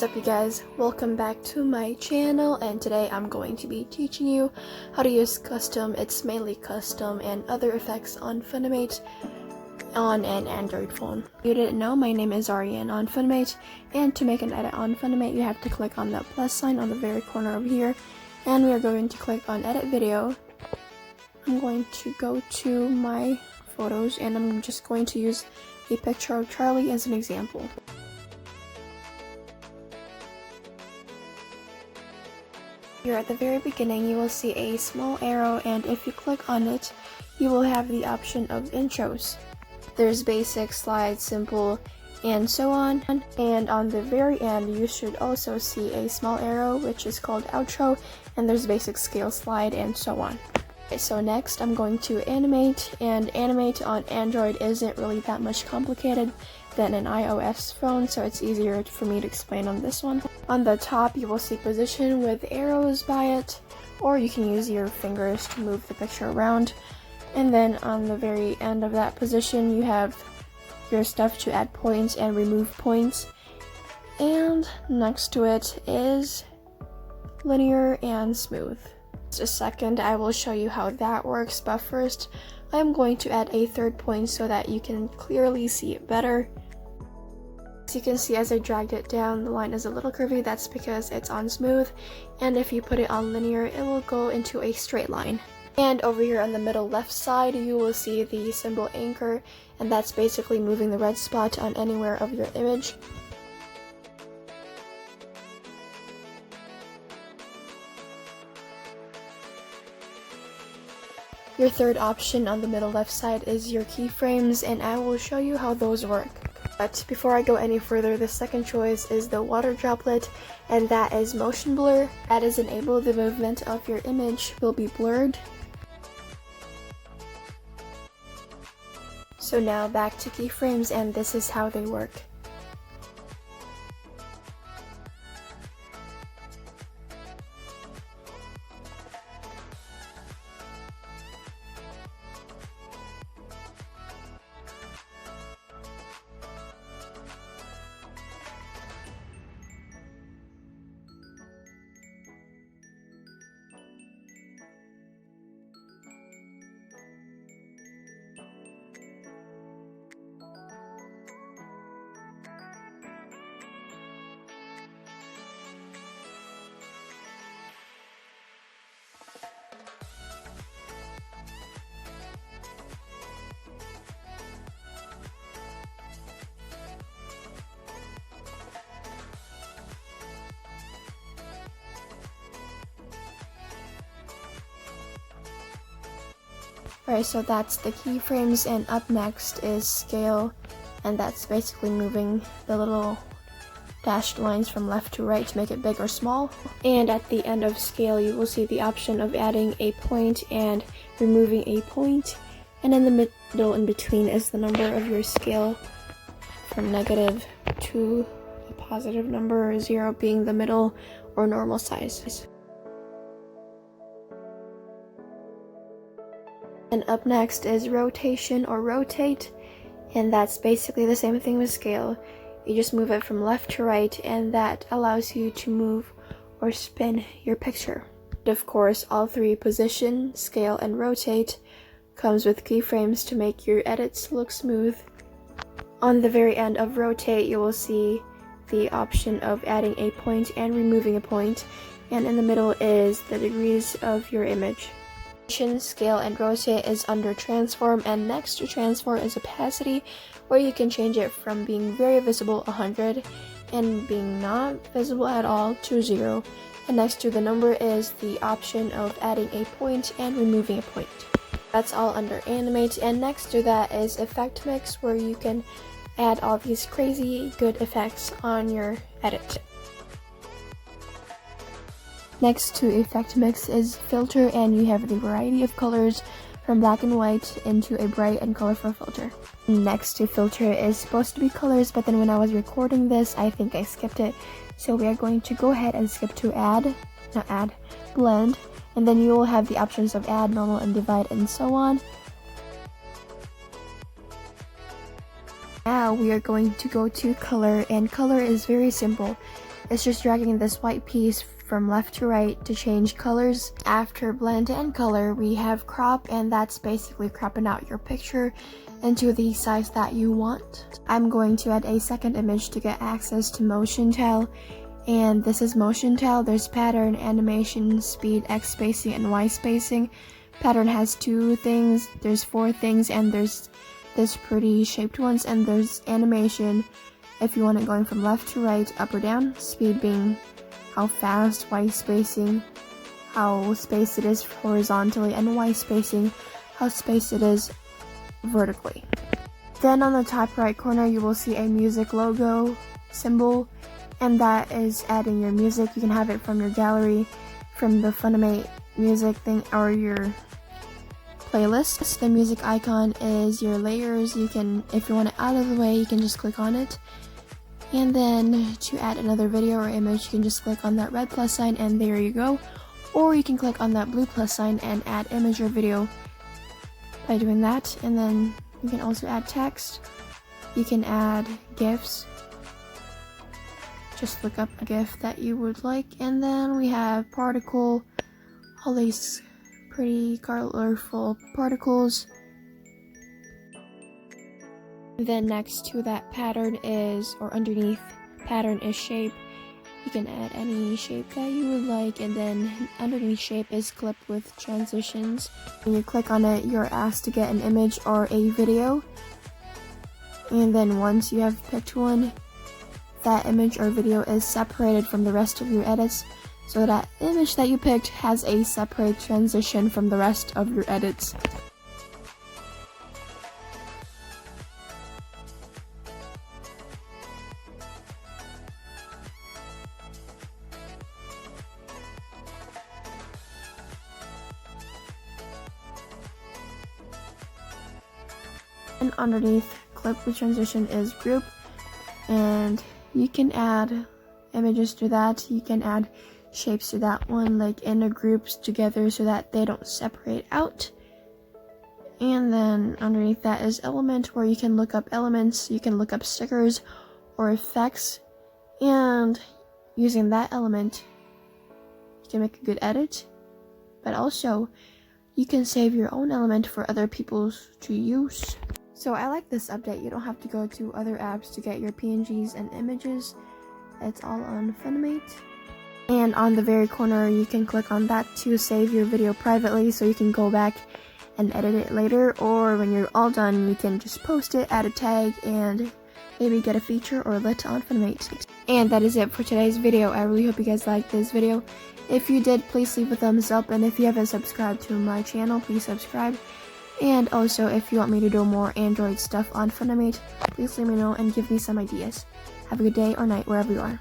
What's up you guys, welcome back to my channel, and today I'm going to be teaching you how to use custom, it's mainly custom, and other effects on Funimate on an Android phone. If you didn't know, my name is Ariane on Funimate, and to make an edit on Funimate you have to click on that plus sign on the very corner over here, and we are going to click on edit video. I'm going to go to my photos and I'm just going to use a picture of Charlie as an example. Here at the very beginning you will see a small arrow, and if you click on it you will have the option of intros. There's basic, slide, simple, and so on, and on the very end you should also see a small arrow which is called outro, and there's basic, scale, slide, and so on. Okay, so next I'm going to animate, and animate on Android isn't really that much complicated than an iOS phone, so it's easier for me to explain on this one. On the top you will see position with arrows by it, or you can use your fingers to move the picture around. And then on the very end of that position you have your stuff to add points and remove points, and next to it is linear and smooth. Just a second, I will show you how that works, but first I'm going to add a third point so that you can clearly see it better. As you can see, as I dragged it down, the line is a little curvy. That's because it's on smooth, and if you put it on linear it will go into a straight line. And over here on the middle left side you will see the symbol anchor, and that's basically moving the red spot on anywhere of your image. Your third option on the middle left side is your keyframes, and I will show you how those work. But before I go any further, the second choice is the water droplet, and that is motion blur. That is enabled, the movement of your image will be blurred. So now back to keyframes, and this is how they work. Alright, so that's the keyframes, and up next is scale, and that's basically moving the little dashed lines from left to right to make it big or small. And at the end of scale you will see the option of adding a point and removing a point, and in the middle in between is the number of your scale, from negative to a positive number, 0 being the middle or normal size. And up next is rotation or rotate, and that's basically the same thing with scale. You just move it from left to right, and that allows you to move or spin your picture. Of course, all three, position, scale, and rotate, comes with keyframes to make your edits look smooth. On the very end of rotate you will see the option of adding a point and removing a point, and in the middle is the degrees of your image. Scale, and rotate is under transform, and next to transform is opacity, where you can change it from being very visible 100 and being not visible at all to 0, and next to the number is the option of adding a point and removing a point. That's all under animate, and next to that is effect mix, where you can add all these crazy good effects on your edit. Next to effect mix is filter, and you have the variety of colors from black and white into a bright and colorful filter. Next to filter is supposed to be colors, but then when I was recording this I think I skipped it, so we are going to go ahead and skip to blend, and then you will have the options of add, normal, and divide, and so on. Now we are going to go to color, and color is very simple. It's just dragging this white piece from left to right to change colors. After blend and color, we have crop, and that's basically cropping out your picture into the size that you want. I'm going to add a second image to get access to motion tile, and this is motion tile. There's pattern, animation, speed, X spacing, and Y spacing. Pattern has 2 things, there's 4 things, and there's this pretty shaped ones, and there's animation if you want it going from left to right, up or down. Speed being how fast, Y spacing, how spaced it is horizontally, and Y spacing, how spaced it is vertically. Then on the top right corner, you will see a music logo symbol, and that is adding your music. You can have it from your gallery, from the Funimate music thing, or your playlist. The music icon is your layers. You can, if you want it out of the way, you can just click on it. And then to add another video or image, you can just click on that red plus sign, and there you go. Or you can click on that blue plus sign and add image or video by doing that. And then you can also add text. You can add GIFs. Just look up a GIF that you would like. And then we have particle, all these pretty colorful particles. Then next to that pattern is, or underneath pattern is shape. You can add any shape that you would like, and then underneath shape is clip with transitions. When you click on it, you're asked to get an image or a video. And then once you have picked one, that image or video is separated from the rest of your edits, so that image that you picked has a separate transition from the rest of your edits. And underneath clip with transition is group, and you can add images to that. You can add shapes to that one, like in a groups together so that they don't separate out. And then underneath that is element, where you can look up elements, you can look up stickers or effects, and using that element you can make a good edit, but also you can save your own element for other people to use. So I like this update. You don't have to go to other apps to get your PNGs and images. It's all on Funimate. And on the very corner, you can click on that to save your video privately, so you can go back and edit it later, or when you're all done, you can just post it, add a tag, and maybe get a feature or lit on Funimate. And that is it for today's video. I really hope you guys liked this video. If you did, please leave a thumbs up, and if you haven't subscribed to my channel, please subscribe. And also, if you want me to do more Android stuff on Funimate, please let me know and give me some ideas. Have a good day or night wherever you are.